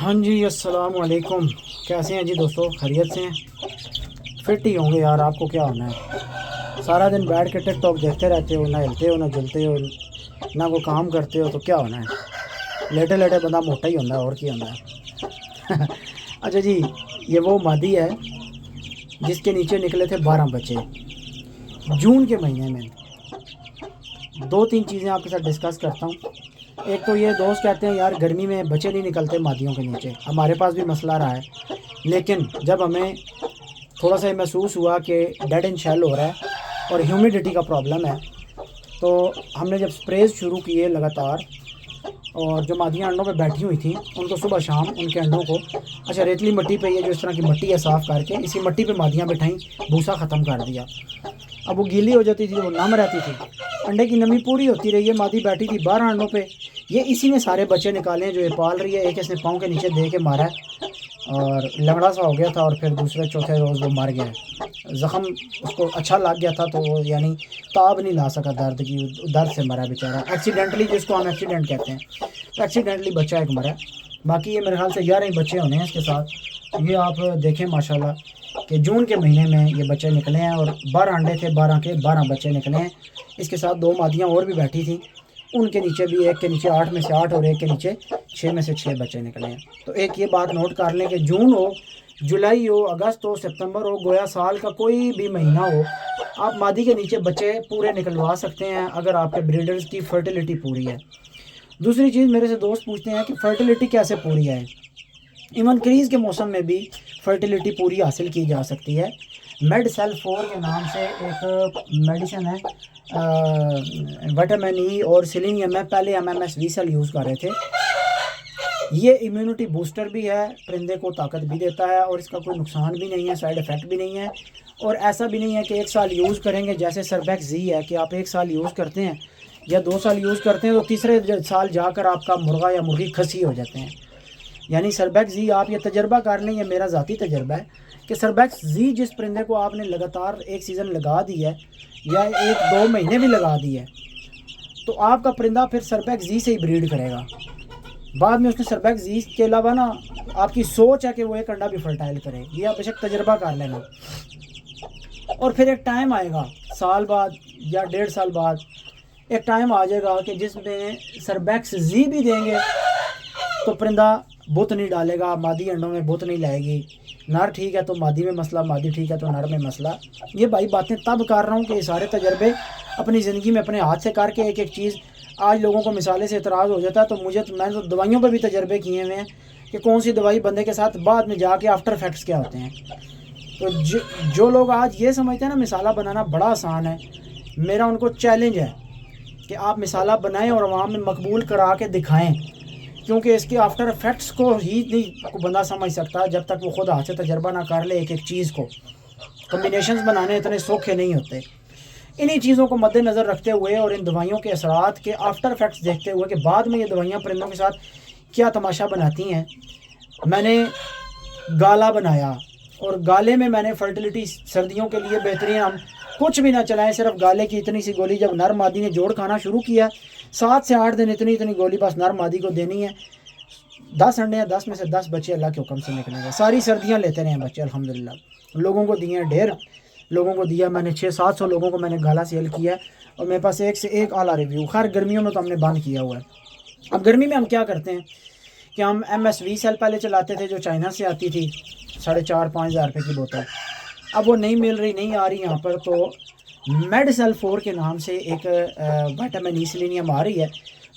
ہاں جی، السلام علیکم۔ کیسے ہیں جی دوستو؟ خیریت سے ہیں؟ فٹ ہی ہوں گے یار، آپ کو کیا ہونا ہے؟ سارا دن بیٹھ کے ٹک ٹاک دیکھتے رہتے ہو، نہ ہلتے ہو نہ جلتے ہو، نہ کوئی کام کرتے ہو، تو کیا ہونا ہے؟ لیٹے لیٹے بندہ موٹا ہی ہوتا ہے، اور کیا ہوتا ہے؟ اچھا جی، یہ وہ مادی ہے جس کے نیچے نکلے تھے 12 بچے جون کے مہینے میں۔ دو تین چیزیں آپ کے ساتھ ڈسکس کرتا ہوں۔ ایک تو یہ دوست کہتے ہیں یار گرمی میں بچے نہیں نکلتے مادیوں کے نیچے، ہمارے پاس بھی مسئلہ رہا ہے، لیکن جب ہمیں تھوڑا سا محسوس ہوا کہ ڈیڈ اینڈ شیل ہو رہا ہے اور ہیومیڈیٹی کا پرابلم ہے، تو ہم نے جب سپریز شروع کیے لگاتار، اور جو مادیاں انڈوں پہ بیٹھی ہوئی تھیں ان کو صبح شام ان کے انڈوں کو ریتلی مٹی پہ، یہ جو اس طرح کی مٹی ہے صاف کر کے اسی مٹی پہ مادیاں بٹھائیں، بھوسا ختم کر دیا۔ اب وہ گیلی ہو جاتی تھی، وہ نم رہتی تھی، انڈے کی نمی پوری ہوتی رہی ہے، مادی بیٹھی تھی 12 انڈوں پہ۔ یہ اسی نے سارے بچے نکالے ہیں جو یہ پال رہی ہے۔ ایک اس نے پاؤں کے نیچے دے کے مارا ہے اور لنگڑا سا ہو گیا تھا، اور پھر دوسرے چوتھے روز وہ مر گیا ہے۔ زخم اس کو اچھا لگ گیا تھا تو وہ یعنی تاب نہیں لا سکا درد کی، درد سے مرا بیچارہ ایکسیڈنٹلی، جس کو ہم ایکسیڈنٹ کہتے ہیں، ایکسیڈنٹلی بچہ ایک مرا۔ باقی یہ میرے خیال سے 11 ہی بچے ہونے ہیں اس کے ساتھ۔ یہ آپ دیکھیں ماشاءاللہ کہ جون کے مہینے میں یہ بچے نکلے ہیں، اور 12 انڈے تھے، 12 کے 12 بچے نکلے ہیں۔ اس کے ساتھ 2 مادیاں اور بھی بیٹھی تھیں، ان کے نیچے بھی، ایک کے نیچے 8 میں سے 8 اور ایک کے نیچے 6 میں سے 6 بچے نکلے ہیں۔ تو ایک یہ بات نوٹ کر لیں کہ جون ہو، جولائی ہو، اگست ہو، سپتمبر ہو، گویا سال کا کوئی بھی مہینہ ہو، آپ مادی کے نیچے بچے پورے نکلوا سکتے ہیں اگر آپ کے بریڈرز کی فرٹیلیٹی پوری ہے۔ دوسری چیز، میرے سے دوست پوچھتے ہیں کہ فرٹیلیٹی کیسے پوری ہے؟ ایون کریز کے موسم میں بھی فرٹیلیٹی پوری حاصل کی جا سکتی ہے۔ میڈ سیل 4 کے نام سے ایک میڈیسن ہے، وٹامن ای اور سیلینیم ہے، پہلے ہم MS-20 سیل یوز کر رہے تھے۔ یہ امیونٹی بوسٹر بھی ہے، پرندے کو طاقت بھی دیتا ہے، اور اس کا کوئی نقصان بھی نہیں ہے، سائیڈ افیکٹ بھی نہیں ہے، اور ایسا بھی نہیں ہے کہ 1 سال یوز کریں گے جیسے سربیکس زی ہے کہ آپ 1 سال یوز کرتے ہیں یا 2 سال یوز کرتے ہیں تو تیسرے سال جا کر آپ کا مرغا یا مرغی کھسی ہو جاتے ہیں۔ یعنی سربیکس زی آپ یہ تجربہ کر لیں، یہ میرا ذاتی تجربہ ہے کہ سربیکس زی جس پرندے کو آپ نے لگاتار 1 سیزن لگا دی ہے یا 1-2 مہینے بھی لگا دی ہے، تو آپ کا پرندہ پھر سربیکس زی سے ہی بریڈ کرے گا۔ بعد میں اس نے سربیکس زی کے علاوہ نا، آپ کی سوچ ہے کہ وہ ایک انڈا بھی فرٹائل کرے، یہ آپ بے شک تجربہ کر لینا۔ اور پھر ایک ٹائم آئے گا، سال بعد یا 1.5 سال بعد ایک ٹائم آ جائے گا کہ جس میں سربیکس زی بھی دیں گے تو پرندہ بت نہیں ڈالے گا، مادی انڈوں میں بت نہیں لائے گی۔ نر ٹھیک ہے تو مادی میں مسئلہ، مادی ٹھیک ہے تو نر میں مسئلہ۔ یہ بھائی باتیں تب کر رہا ہوں کہ یہ سارے تجربے اپنی زندگی میں اپنے ہاتھ سے کر کے ایک چیز، آج لوگوں کو مثالیں سے اعتراض ہو جاتا ہے، تو میں نے تو دوائیوں پہ بھی تجربے کیے ہوئے ہیں کہ کون سی دوائی بندے کے ساتھ بعد میں جا کے آفٹر افیکٹس کیا ہوتے ہیں۔ تو جو لوگ آج یہ سمجھتے ہیں نا مسالہ بنانا بڑا آسان ہے، میرا ان کو چیلنج ہے کہ آپ مسالہ بنائیں اور عوام میں مقبول کرا کے دکھائیں، کیونکہ اس کے آفٹر افیکٹس کو ہی نہیں بندہ سمجھ سکتا جب تک وہ خود ہاتھ سے تجربہ نہ کر لے۔ ایک چیز کو کمبینیشنز بنانے اتنے سوکھے نہیں ہوتے۔ انہی چیزوں کو مد نظر رکھتے ہوئے اور ان دوائیوں کے اثرات کے آفٹر افیکٹس دیکھتے ہوئے کہ بعد میں یہ دوائیاں پرندوں کے ساتھ کیا تماشا بناتی ہیں، میں نے گالا بنایا، اور گالے میں نے فرٹیلیٹی سردیوں کے لیے بہترین، ہم کچھ بھی نہ چلائیں، صرف گالے کی اتنی سی گولی جب نر مادی نے جوڑ کھانا شروع کیا، 7 سے 8 دن اتنی گولی بس نر مادی کو دینی ہے۔ 10 انڈے ہیں، 10 میں سے 10 بچے اللہ کے حکم سے نکلیں گے، ساری سردیاں لیتے رہے ہیں بچے الحمدللہ۔ لوگوں کو دیے ہیں، ڈھیر لوگوں کو دیا، میں نے 600-700 لوگوں کو میں نے گالا سیل کیا ہے، اور میرے پاس ایک سے ایک اعلیٰ ریویو۔ خیر گرمیوں میں تو ہم نے بند کیا ہوا ہے۔ اب گرمی میں ہم کیا کرتے ہیں کہ ہم MS-20 سیل پہلے چلاتے تھے جو چائنا سے آتی تھی، 4,500-5,000 روپے کی بوتل، اب وہ نہیں مل رہی، نہیں آ رہی یہاں پر، تو میڈ سیل 4 کے نام سے ایک وٹامن ای سیلینیم آ رہی ہے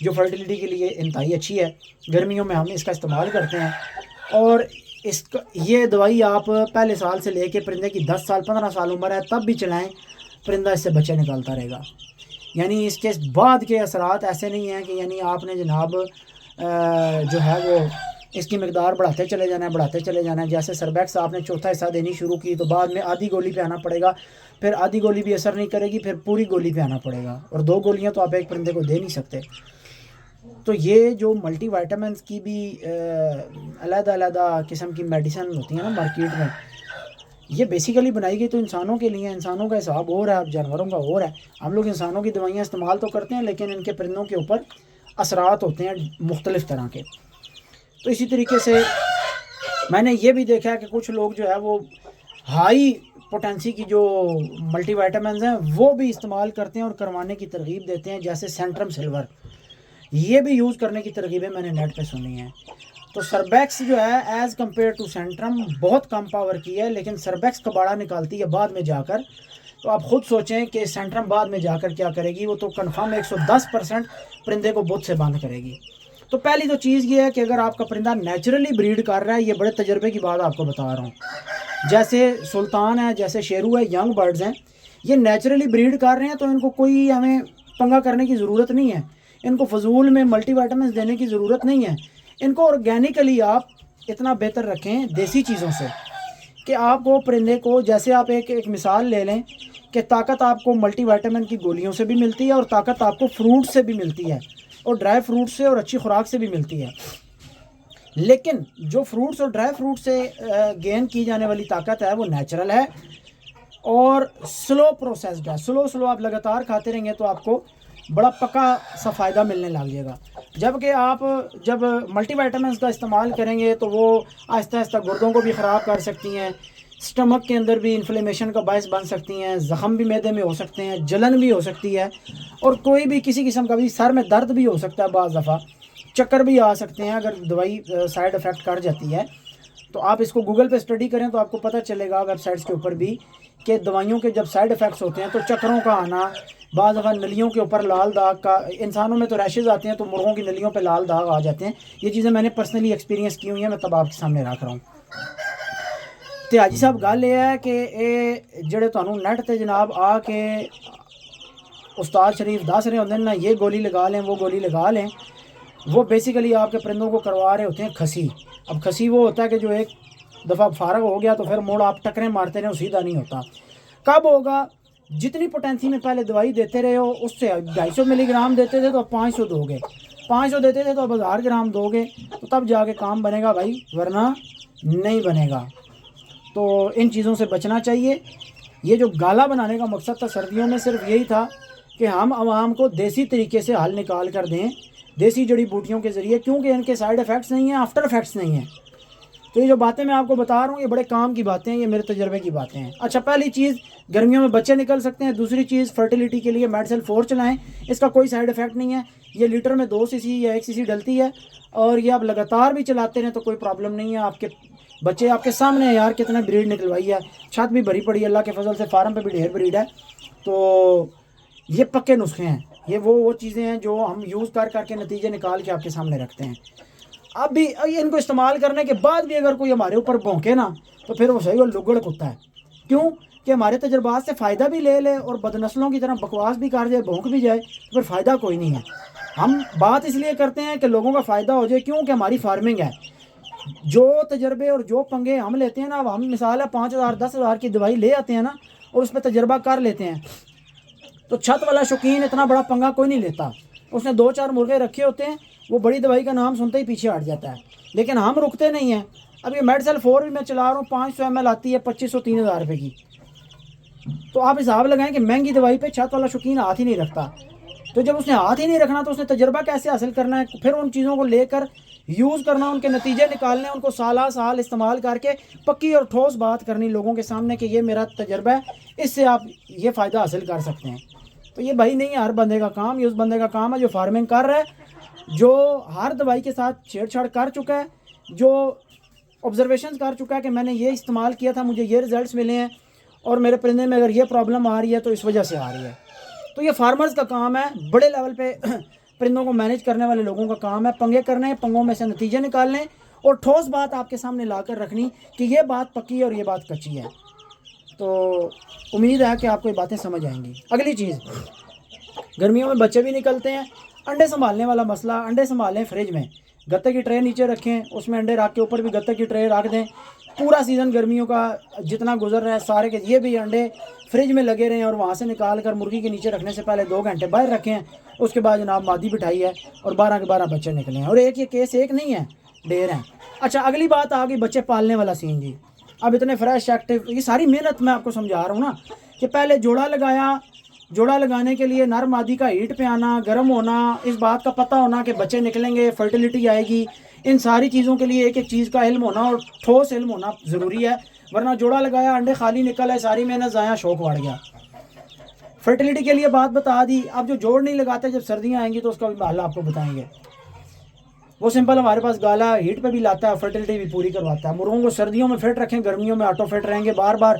جو فرٹیلیٹی کے لیے انتہائی اچھی ہے۔ گرمیوں میں ہم اس کا استعمال کرتے ہیں، اور یہ دوائی آپ پہلے سال سے لے کے پرندے کی 10 سال 15 سال عمر ہے تب بھی چلائیں، پرندہ اس سے بچے نکالتا رہے گا۔ یعنی اس کے بعد کے اثرات ایسے نہیں ہیں کہ یعنی آپ نے جناب جو ہے وہ اس کی مقدار بڑھاتے چلے جانا ہے۔ جیسے سربیکس آپ نے چوتھا حصہ دینی شروع کی تو بعد میں آدھی گولی پہ آنا پڑے گا، پھر آدھی گولی بھی اثر نہیں کرے گی، پھر پوری گولی پہ آنا پڑے گا، اور 2 گولیاں تو آپ ایک پرندے کو دے نہیں سکتے۔ تو یہ جو ملٹی وائٹامنس کی بھی علیحدہ قسم کی میڈیسن ہوتی ہیں نا مارکیٹ میں، یہ بیسیکلی بنائی گئی تو انسانوں کے لیے، انسانوں کا حساب ہو رہا ہے، اب جانوروں کا ہو رہا ہے۔ ہم لوگ انسانوں کی دوائیاں استعمال تو کرتے ہیں، لیکن ان کے پرندوں کے اوپر اثرات ہوتے ہیں مختلف طرح کے۔ تو اسی طریقے سے میں نے یہ بھی دیکھا ہے کہ کچھ لوگ جو ہے وہ ہائی پوٹینسی کی جو ملٹی وائٹامنز ہیں وہ بھی استعمال کرتے ہیں اور کروانے کی ترغیب دیتے ہیں، جیسے سینٹرم سلور، یہ بھی یوز کرنے کی ترغیبیں میں نے نیٹ پہ سنی ہیں۔ تو سربیکس جو ہے ایز کمپیئر ٹو سینٹرم بہت کم پاور کی ہے، لیکن سربیکس کباڑا نکالتی ہے بعد میں جا کر۔ تو آپ خود سوچیں کہ سینٹرم بعد میں جا کر کیا کرے گی، وہ تو کنفرم 110% پرندے کو بت سے بند کرے گی۔ تو پہلی تو چیز یہ ہے کہ اگر آپ کا پرندہ نیچرلی بریڈ کر رہا ہے، یہ بڑے تجربے کی بات آپ کو بتا رہا ہوں، جیسے سلطان ہے، جیسے شیرو ہے، ینگ برڈز ہیں، یہ نیچرلی بریڈ کر رہے ہیں، تو ان کو کوئی ہمیں پنگا کرنے کی ضرورت نہیں ہے، ان کو فضول میں ملٹی وائٹامنز دینے کی ضرورت نہیں ہے۔ ان کو آرگینکلی آپ اتنا بہتر رکھیں دیسی چیزوں سے کہ آپ کو پرندے کو، جیسے آپ ایک مثال لے لیں کہ طاقت آپ کو ملٹی وائٹامن کی گولیوں سے بھی ملتی ہے، اور طاقت آپ کو فروٹ سے بھی ملتی ہے، اور ڈرائی فروٹ سے اور اچھی خوراک سے بھی ملتی ہے۔ لیکن جو فروٹس اور ڈرائی فروٹ سے گین کی جانے والی طاقت ہے وہ نیچرل ہے اور سلو پروسیسڈ ہے، سلو آپ لگاتار کھاتے رہیں گے تو آپ کو بڑا پکا سا فائدہ ملنے لگ جائے گا۔ جبکہ آپ جب ملٹی وائٹامنز کا استعمال کریں گے تو وہ آہستہ آہستہ گردوں کو بھی خراب کر سکتی ہیں، سٹمک کے اندر بھی انفلیمیشن کا باعث بن سکتی ہیں، زخم بھی معدے میں ہو سکتے ہیں، جلن بھی ہو سکتی ہے، اور کوئی بھی کسی قسم کا بھی سر میں درد بھی ہو سکتا ہے، بعض دفعہ چکر بھی آ سکتے ہیں اگر دوائی سائیڈ افیکٹ کر جاتی ہے۔ تو آپ اس کو گوگل پہ اسٹڈی کریں تو آپ کو پتہ چلے گا ویب سائٹس کے اوپر بھی کہ دوائیوں کے جب سائیڈ افیکٹس ہوتے ہیں تو چکروں کا آنا، بعض دفعہ نلیوں کے اوپر لال داغ کا، انسانوں میں تو ریشز آتے ہیں تو مرغوں کی نلیوں پہ لال داغ آ جاتے ہیں۔ یہ چیزیں میں نے پرسنلی ایکسپیرینس کی ہوئی ہیں، میں تب آپ کے سامنے رکھ رہا ہوں۔ تو حاجی صاحب گل یہ ہے کہ یہ جڑے تمہیں نیٹ تے جناب آ کے استاد شریف دس رہے ہوتے ہیں نا، یہ گولی لگا لیں وہ گولی لگا لیں، وہ بیسیکلی آپ کے پرندوں کو کروا رہے ہوتے ہیں کھسی۔ اب کھسی وہ ہوتا ہے کہ جو ایک دفعہ فارغ ہو گیا تو پھر موڑ آپ ٹکریں مارتے رہے، سیدھا نہیں ہوتا۔ کب ہوگا؟ جتنی پوٹینسی میں پہلے دوائی دیتے رہے ہو، اس سے 250 ملی گرام دیتے تھے تو اب 500 دو گے، 500 دیتے تھے تو اب 1000 گرام دو گے، تو تب جا کے کام بنے گا بھائی، ورنہ نہیں بنے گا۔ تو ان چیزوں سے بچنا چاہیے۔ یہ جو گالا بنانے کا مقصد تھا سردیوں میں صرف یہی تھا کہ ہم عوام کو دیسی طریقے سے حل نکال کر دیں، دیسی جڑی بوٹیوں کے ذریعے، کیونکہ ان کے سائیڈ افیکٹس نہیں ہیں، آفٹر افیکٹس نہیں ہیں۔ تو یہ جو باتیں میں آپ کو بتا رہا ہوں یہ بڑے کام کی باتیں ہیں، یہ میرے تجربے کی باتیں ہیں۔ اچھا، پہلی چیز گرمیوں میں بچے نکل سکتے ہیں، دوسری چیز فرٹیلیٹی کے لیے میڈسل 4 چلائیں، اس کا کوئی سائیڈ افیکٹ نہیں ہے، یہ لیٹر میں 2 cc یا 1 cc ڈلتی ہے، اور یہ آپ لگاتار بھی چلاتے رہیں تو کوئی پرابلم نہیں ہے۔ آپ کے بچے آپ کے سامنے ہیں یار، کتنا بریڈ نکلوائی ہے، چھت بھی بھری پڑی ہے اللہ کے فضل سے، فارم پہ بھی ڈھیر بریڈ ہے۔ تو یہ پکے نسخے ہیں، یہ وہ چیزیں ہیں جو ہم یوز کر کے نتیجے نکال کے آپ کے سامنے رکھتے ہیں۔ اب بھی ان کو استعمال کرنے کے بعد بھی اگر کوئی ہمارے اوپر بھونکے نا تو پھر وہ صحیح وہ لگڑ کتا ہے، کیوں کہ ہمارے تجربات سے فائدہ بھی لے لے اور بدنسلوں کی طرح بکواس بھی کر جائے، بھونک بھی جائے، تو پھر فائدہ کوئی نہیں ہے۔ ہم بات اس لیے کرتے ہیں کہ لوگوں کا فائدہ ہو جائے، کیوں کہ ہماری فارمنگ ہے، جو تجربے اور جو پنگے ہم لیتے ہیں نا، اب ہم مثال ہے 5000 10,000 کی دوائی لے آتے ہیں نا اور اس پہ تجربہ کر لیتے ہیں، تو چھت والا شوقین اتنا بڑا پنگا کوئی نہیں لیتا، اس نے 2-4 مرغے رکھے ہوتے ہیں، وہ بڑی دوائی کا نام سنتے ہی پیچھے ہٹ جاتا ہے، لیکن ہم رکتے نہیں ہیں۔ اب یہ میڈسل 4 بھی میں چلا رہا ہوں، 500 ml آتی ہے 2500-3000 روپے کی، تو آپ حساب لگائیں کہ مہنگی دوائی پہ چھت والا شوقین ہاتھ ہی نہیں رکھتا۔ تو جب اس نے ہاتھ ہی نہیں رکھنا تو اس نے تجربہ کیسے حاصل کرنا ہے؟ پھر ان چیزوں کو لے کر یوز کرنا، ان کے نتیجے نکالنے، ان کو سالہ سال استعمال کر کے پکی اور ٹھوس بات کرنی لوگوں کے سامنے کہ یہ میرا تجربہ ہے، اس سے آپ یہ فائدہ حاصل کر سکتے ہیں۔ تو یہ بھائی نہیں ہے ہر بندے کا کام، یہ اس بندے کا کام ہے جو فارمنگ کر رہا ہے، جو ہر دوائی کے ساتھ چھیڑ چھاڑ کر چکا ہے، جو آبزرویشنز کر چکا ہے کہ میں نے یہ استعمال کیا تھا، مجھے یہ ریزلٹس ملے ہیں، اور میرے پرندے میں اگر یہ پرابلم آ رہی ہے تو اس وجہ سے آ رہی ہے۔ تو یہ فارمرز کا کام ہے، بڑے لیول پہ پرندوں کو مینیج کرنے والے لوگوں کا کام ہے، پنگے کرنے ہیں، پنگوں میں سے نتیجے نکالنے اور ٹھوس بات آپ کے سامنے لا کر رکھنی کہ یہ بات پکی ہے اور یہ بات کچی ہے۔ تو امید ہے کہ آپ کو یہ باتیں سمجھ آئیں گی۔ اگلی چیز، گرمیوں میں بچے بھی نکلتے ہیں، انڈے سنبھالنے والا مسئلہ، انڈے سنبھالیں فریج میں، گتے کی ٹرے نیچے رکھیں، اس میں انڈے رکھ کے اوپر بھی گتے کی ٹرے رکھ دیں، پورا سیزن گرمیوں کا جتنا گزر رہا ہے سارے کے یہ بھی انڈے فریج میں لگے رہیں، اور وہاں سے نکال کر مرغی کے نیچے رکھنے سے پہلے 2 گھنٹے باہر رکھیں، اس کے بعد جناب مادی بٹھائی ہے اور 12 کے 12 بچے نکلے ہیں، اور ایک یہ کیس ایک نہیں ہے، ڈھیر ہیں۔ اچھا، اگلی بات آ گئی بچے پالنے والا سین جی۔ اب اتنے فریش ایکٹیو، یہ ساری محنت میں آپ کو سمجھا رہا ہوں نا کہ پہلے جوڑا لگایا، جوڑا لگانے کے لیے نر مادی کا ہیٹ پہ آنا، گرم ہونا، اس بات کا پتہ ہونا کہ بچے نکلیں گے، فرٹیلیٹی آئے گی، ان ساری چیزوں کے لیے ایک ایک چیز کا علم ہونا اور ٹھوس علم ہونا ضروری ہے، ورنہ جوڑا لگایا انڈے خالی نکل ہے، ساری محنت ضائع، شوق بڑھ گیا۔ فرٹیلیٹی کے لیے بات بتا دی۔ اب جو جوڑ نہیں لگاتے، جب سردیاں آئیں گی تو اس کا بھی حل آپ کو بتائیں گے۔ وہ سمپل ہمارے پاس گالا ہیٹ پہ بھی لاتا ہے، فرٹیلیٹی بھی پوری کرواتا ہے۔ مرغوں کو سردیوں میں فٹ رکھیں، گرمیوں میں آٹو فٹ رہیں گے، بار بار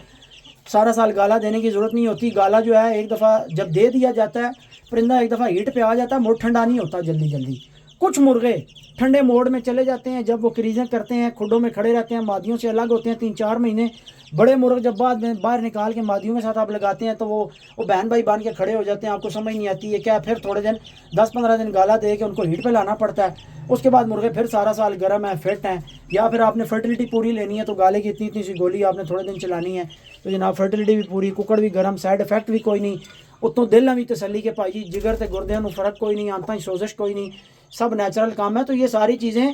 سارا سال گالا دینے کی ضرورت نہیں ہوتی۔ گالا جو ہے ایک دفعہ جب دے دیا جاتا ہے، پرندہ ایک دفعہ ہیٹ پہ آ جاتا ہے، موڈ ٹھنڈا نہیں ہوتا جلدی جلدی۔ کچھ مرغے ٹھنڈے موڈ میں چلے جاتے ہیں، جب وہ کریزیں کرتے ہیں، کھڈوں میں کھڑے رہتے ہیں، مادیوں سے الگ ہوتے ہیں 3-4 مہینے۔ بڑے مرغ جب بعد میں باہر نکال کے مادیوں کے ساتھ آپ لگاتے ہیں تو وہ بہن بھائی بن کے کھڑے ہو جاتے ہیں، آپ کو سمجھ نہیں آتی ہے کیا۔ پھر تھوڑے دن 10-15 دن گالا دے کے ان کو ہیٹ پہ لانا پڑتا ہے۔ اس کے بعد مرغے پھر سارا سال گرم ہیں، فٹ ہیں۔ یا پھر آپ نے فرٹیلیٹی پوری لینی ہے تو گالے کی اتنی اتنی سی گولی آپ نے تھوڑے دن چلانی ہے، تو جناب فرٹیلیٹی بھی پوری، ککڑ بھی گرم، سائڈ افیکٹ بھی کوئی نہیں۔ اتوں دل بھی تسلی کے پائی، جگر تے گردیاں نو فرق کوئی نہیں، آنتاں سوزش کوئی نہیں، سب نیچرل کام ہے۔ تو یہ ساری چیزیں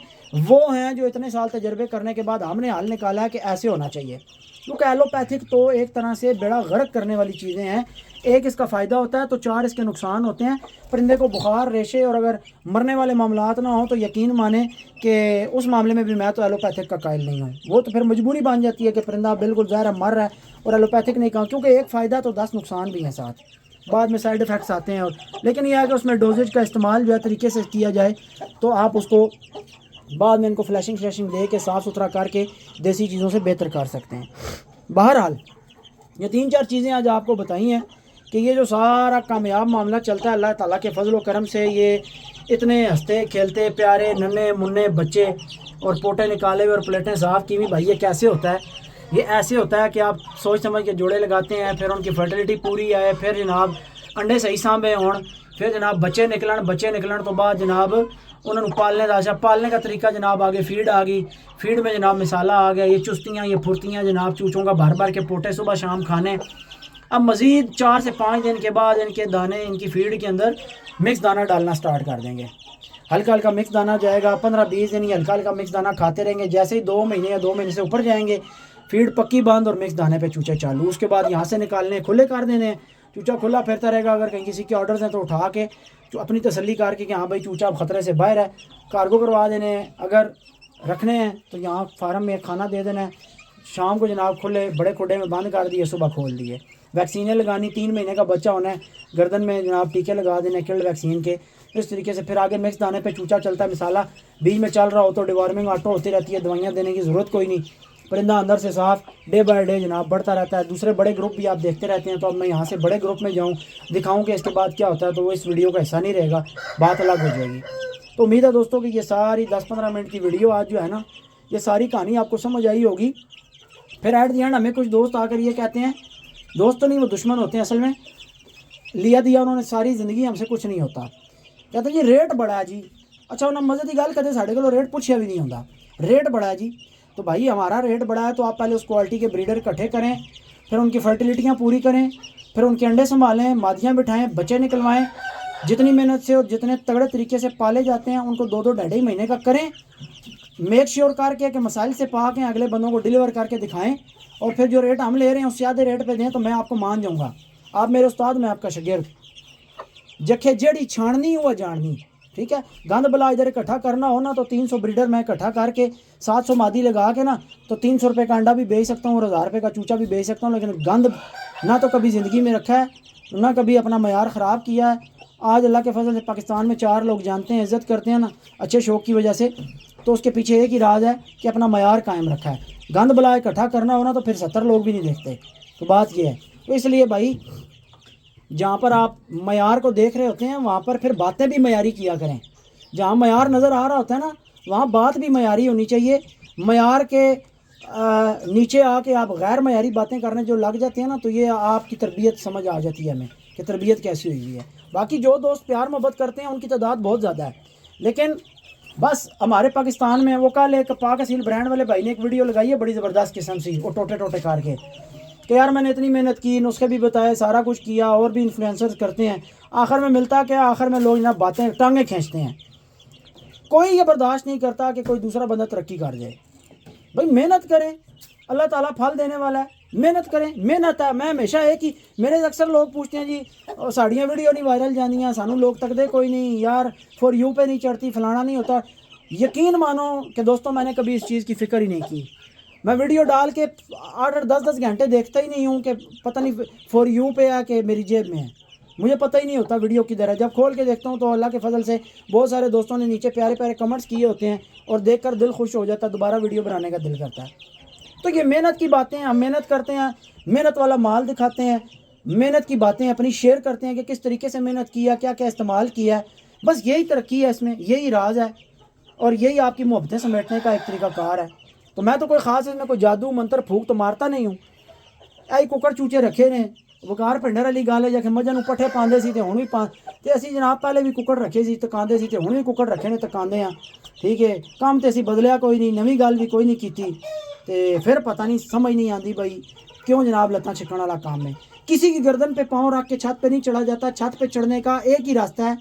وہ ہیں جو اتنے سال تجربے کرنے کے بعد ہم نے حل نکالا ہے کہ ایسے ہونا چاہیے۔ کیونکہ ایلوپیتھک تو ایک طرح سے بیڑا غرق کرنے والی چیزیں ہیں۔ ایک اس کا فائدہ ہوتا ہے تو 4 اس کے نقصان ہوتے ہیں۔ پرندے کو بخار، ریشے اور اگر مرنے والے معاملات نہ ہوں تو یقین مانیں کہ اس معاملے میں بھی میں تو ایلوپیتھک کا قائل نہیں ہوں۔ وہ تو پھر مجبوری بن جاتی ہے کہ پرندہ بالکل ظاہر مر رہا ہے اور ایلوپیتھک نہیں کہا، کیونکہ ایک فائدہ تو 10 نقصان بھی ہیں ساتھ، بعد میں سائیڈ افیکٹس آتے ہیں۔ اور لیکن یہ ہے کہ اس میں ڈوزیج کا استعمال جو ہے طریقے سے کیا جائے تو آپ اس کو بعد میں ان کو فلیشنگ دے کے صاف ستھرا کر کے دیسی چیزوں سے بہتر کر سکتے ہیں۔ بہرحال یہ 3-4 چیزیں آج آپ کو بتائی ہیں کہ یہ جو سارا کامیاب معاملہ چلتا ہے اللہ تعالیٰ کے فضل و کرم سے، یہ اتنے ہنستے کھیلتے پیارے ننے منے بچے اور پوٹے نکالے ہوئے اور پلیٹیں صاف کی ہوئی، بھائی یہ کیسے ہوتا ہے؟ یہ ایسے ہوتا ہے کہ آپ سوچ سمجھ کے جوڑے لگاتے ہیں، پھر ان کی فرٹیلیٹی پوری آئے، پھر جناب انڈے صحیح سانبے ہون، پھر جناب بچے نکلن تو بعد جناب انہوں نے پالنے کا طریقہ جناب آگے فیڈ آ گئی، فیڈ میں جناب مسالہ آ گیا، یہ چستیاں یہ پھرتیاں جناب چوچوں کا بھر کے پوٹے صبح شام کھانے۔ اب مزید 4 سے 5 دن کے بعد ان کے دانے ان کی فیڈ کے اندر مکس دانہ ڈالنا سٹارٹ کر دیں گے۔ ہلکا ہلکا مکس دانہ جائے گا، 15-20 دن یہ ہلکا ہلکا مکس دانہ کھاتے رہیں گے۔ جیسے ہی 2 مہینے یا 2 مہینے سے اوپر جائیں گے، فیڈ پکی بند اور مکس دانے پہ چوچے چالو۔ اس کے بعد یہاں سے نکالنے کھلے کر دینے، چوچا کھلا پھرتا رہے گا۔ اگر کہیں کسی کے آرڈرز ہیں تو اٹھا کے اپنی تسلی کر کے کہ ہاں بھائی چوچا خطرے سے باہر ہے، کارگو کروا دینے ہیں۔ اگر رکھنے ہیں تو یہاں فارم میں کھانا دے دینا ہے، شام کو جناب کھلے بڑے کھڈے میں بند کر دیے، صبح کھول دیے۔ ویکسینیں لگانی، 3 مہینے کا بچہ ہونا ہے، گردن میں جناب ٹیکے لگا دینے کلڈ ویکسین کے۔ اس طریقے سے پھر آگے مکس دانے پہ چوچا چلتا ہے، مثالہ بیچ میں چل رہا ہو تو ڈیوارمنگ آٹو ہوتی رہتی ہے، دوائیاں دینے کی ضرورت کوئی نہیں، پرندہ اندر سے صاف ڈے بائی ڈے جناب بڑھتا رہتا ہے۔ دوسرے بڑے گروپ بھی آپ دیکھتے رہتے ہیں، تو اب میں یہاں سے بڑے گروپ میں جاؤں دکھاؤں کہ اس کے بعد کیا ہوتا ہے تو وہ اس ویڈیو کا حصہ نہیں رہے گا، بات الگ ہو جائے گی۔ تو امید ہے دوستوں کہ یہ ساری 10-15 منٹ کی ویڈیو آج جو ہے نا، یہ ساری کہانی آپ کو سمجھ آئی ہوگی۔ پھر ایٹ دی اینڈ ہمیں کچھ دوست آ کر یہ کہتے ہیں، دوست تو نہیں وہ دشمن ہوتے ہیں اصل میں، لیا دیا انہوں نے ساری زندگی، ہم سے کچھ نہیں ہوتا۔ کہتے ہیں جی ریٹ بڑا ہے جی، اچھا انہیں مزے کی گل کہتے ساڑھے کو ریٹ پوچھیا بھی نہیں ہوتا، ریٹ بڑا ہے جی۔ تو بھائی ہمارا ریٹ بڑا ہے تو آپ پہلے اس کوالٹی کے بریڈر اکٹھے کریں، پھر ان کی فرٹیلیٹیاں پوری کریں، پھر ان کے انڈے سنبھالیں، مادیاں بٹھائیں، بچے نکلوائیں، جتنی محنت سے اور جتنے تگڑے طریقے سے پالے جاتے ہیں ان کو 2-2-2.5 مہینے کا کریں، میک شیور کر کے کہ مسائل سے پاک ہیں، اگلے بندوں کو ڈیلیور کر کے دکھائیں، اور پھر جو ریٹ ہم لے رہے ہیں اس سے آدھے ریٹ پہ دیں تو میں آپ کو مان جاؤں گا، آپ میرے استاد، میں آپ کا شاگرد۔ جکھے جیڑی چھاننی ہوا جاننی، ٹھیک ہے۔ گند بلا ادھر اکٹھا کرنا ہو نا تو 300 بریڈر میں اکٹھا کر کے 700 مادی لگا کے نا تو 300 روپے کا انڈا بھی بیچ سکتا ہوں اور 1000 روپے کا چوچا بھی بیچ سکتا ہوں، لیکن گند نہ تو کبھی زندگی میں رکھا ہے، نہ کبھی اپنا معیار خراب کیا ہے۔ آج اللہ کے فضل سے پاکستان میں 4 لوگ جانتے ہیں، عزت کرتے ہیں نا اچھے شوق کی وجہ سے، تو اس کے پیچھے ایک ہی راز ہے کہ اپنا معیار قائم رکھا ہے۔ گند بلا اکٹھا کرنا ہونا تو پھر 70 لوگ بھی نہیں دیکھتے، تو بات یہ ہے۔ تو اس لیے بھائی جہاں پر آپ معیار کو دیکھ رہے ہوتے ہیں وہاں پر پھر باتیں بھی معیاری کیا کریں، جہاں معیار نظر آ رہا ہوتا ہے نا وہاں بات بھی معیاری ہونی چاہیے۔ معیار کے نیچے آ کے آپ غیر معیاری باتیں کرنے جو لگ جاتے ہیں نا تو یہ آپ کی تربیت سمجھ آ جاتی ہے ہمیں کہ تربیت کیسی ہوئی ہے۔ باقی جو دوست پیار محبت کرتے ہیں ان کی تعداد بہت زیادہ ہے، لیکن بس ہمارے پاکستان میں وہ کل ایک پاک اصیل برانڈ والے بھائی نے ایک ویڈیو لگائی ہے بڑی زبردست قسم سی، وہ ٹوٹے کر کے کہ یار میں نے اتنی محنت کی، نسخے بھی بتائے، سارا کچھ کیا، اور بھی انفلوئنسرز کرتے ہیں، آخر میں ملتا کیا، آخر میں لوگ جناب باتیں ٹانگیں کھینچتے ہیں۔ کوئی یہ برداشت نہیں کرتا کہ کوئی دوسرا بندہ ترقی کر جائے۔ بھائی محنت کریں، اللہ تعالیٰ پھل دینے والا ہے، محنت کریں، محنت ہے۔ میں ہمیشہ ایک ہی، میرے اکثر لوگ پوچھتے ہیں جی ساڑیاں ویڈیو نہیں وائرل جانیاں، سانو لوگ تکتے کوئی نہیں یار، فور یو پہ نہیں چڑھتی، فلانا نہیں ہوتا۔ یقین مانو کہ دوستوں میں نے کبھی اس چیز کی فکر ہی نہیں کی. میں ویڈیو ڈال کے 8-10 گھنٹے دیکھتا ہی نہیں ہوں کہ پتہ نہیں فور یو پہ ہے کہ میری جیب میں ہے. مجھے پتہ ہی نہیں ہوتا ویڈیو کدھر ہے. جب کھول کے دیکھتا ہوں تو اللہ کے فضل سے بہت سارے دوستوں نے نیچے پیارے پیارے کمنٹس کیے ہوتے ہیں اور دیکھ کر دل خوش ہو جاتا ہے, دوبارہ ویڈیو بنانے کا دل کرتا ہے. تو یہ محنت کی باتیں ہیں, ہم محنت کرتے ہیں, محنت والا مال دکھاتے ہیں, محنت کی باتیں اپنی شیئر کرتے ہیں کہ کس طریقے سے محنت کیا, کیا کیا استعمال کیا ہے. بس یہی ترقی ہے اس میں, یہی راز ہے اور یہی آپ کی محبتیں سمیٹنے کا ایک طریقہ کار ہے. تو میں تو کوئی خاص اس میں کوئی جادو منتر پھوک تو مارتا نہیں ہوں. اے ککڑ چوچے رکھے نے وقار پنڈر والی گل ہے, جا کے مجھے پٹھے پاندے سی تے ہن بھی تے اسی جناب پہلے بھی ککڑ رکھے سی تکاندے سی تے ہن بھی ککڑ رکھے نے تکاندے ہیں. ٹھیک ہے, کام تے اسی بدلیا کوئی نہیں, نویں گل بھی کوئی نہیں کیتی. تے پھر پتہ نہیں سمجھ نہیں آتی بھائی کیوں جناب لتاں چھکن والا کام ہے. کسی کی گردن پہ پاؤں رکھ کے چھت پہ نہیں چڑھا جاتا. چھت پہ چڑھنے کا ایک ہی راستہ ہے,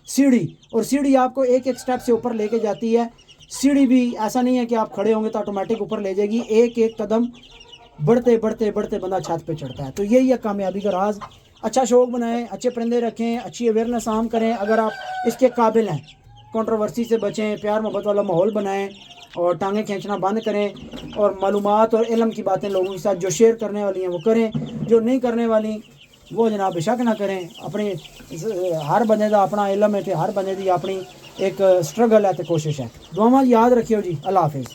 سیڑھی, اور سیڑھی آپ کو ایک ایک سٹیپ سے اوپر لے کے جاتی ہے. سیڑھی بھی ایسا نہیں ہے کہ آپ کھڑے ہوں گے تو آٹومیٹک اوپر لے جائے گی, ایک ایک قدم بڑھتے بڑھتے بڑھتے بندہ چھت پہ چڑھتا ہے. تو یہی ہے کامیابی کا راز. اچھا شوق بنائیں, اچھے پرندے رکھیں, اچھی اویئرنیس عام کریں اگر آپ اس کے قابل ہیں. کنٹروورسی سے بچیں, پیار محبت والا ماحول بنائیں اور ٹانگیں کھینچنا بند کریں, اور معلومات اور علم کی باتیں لوگوں کے ساتھ جو شیئر کرنے والی ہیں وہ کریں, جو نہیں کرنے والی وہ جناب بے شک نہ کریں. اپنی ہر بندے دا اپنا علم ہے تے ہر بندے دی اپنی ایک سٹرگل ہے تے کوشش ہے. دعاواں یاد رکھیو جی. اللہ حافظ.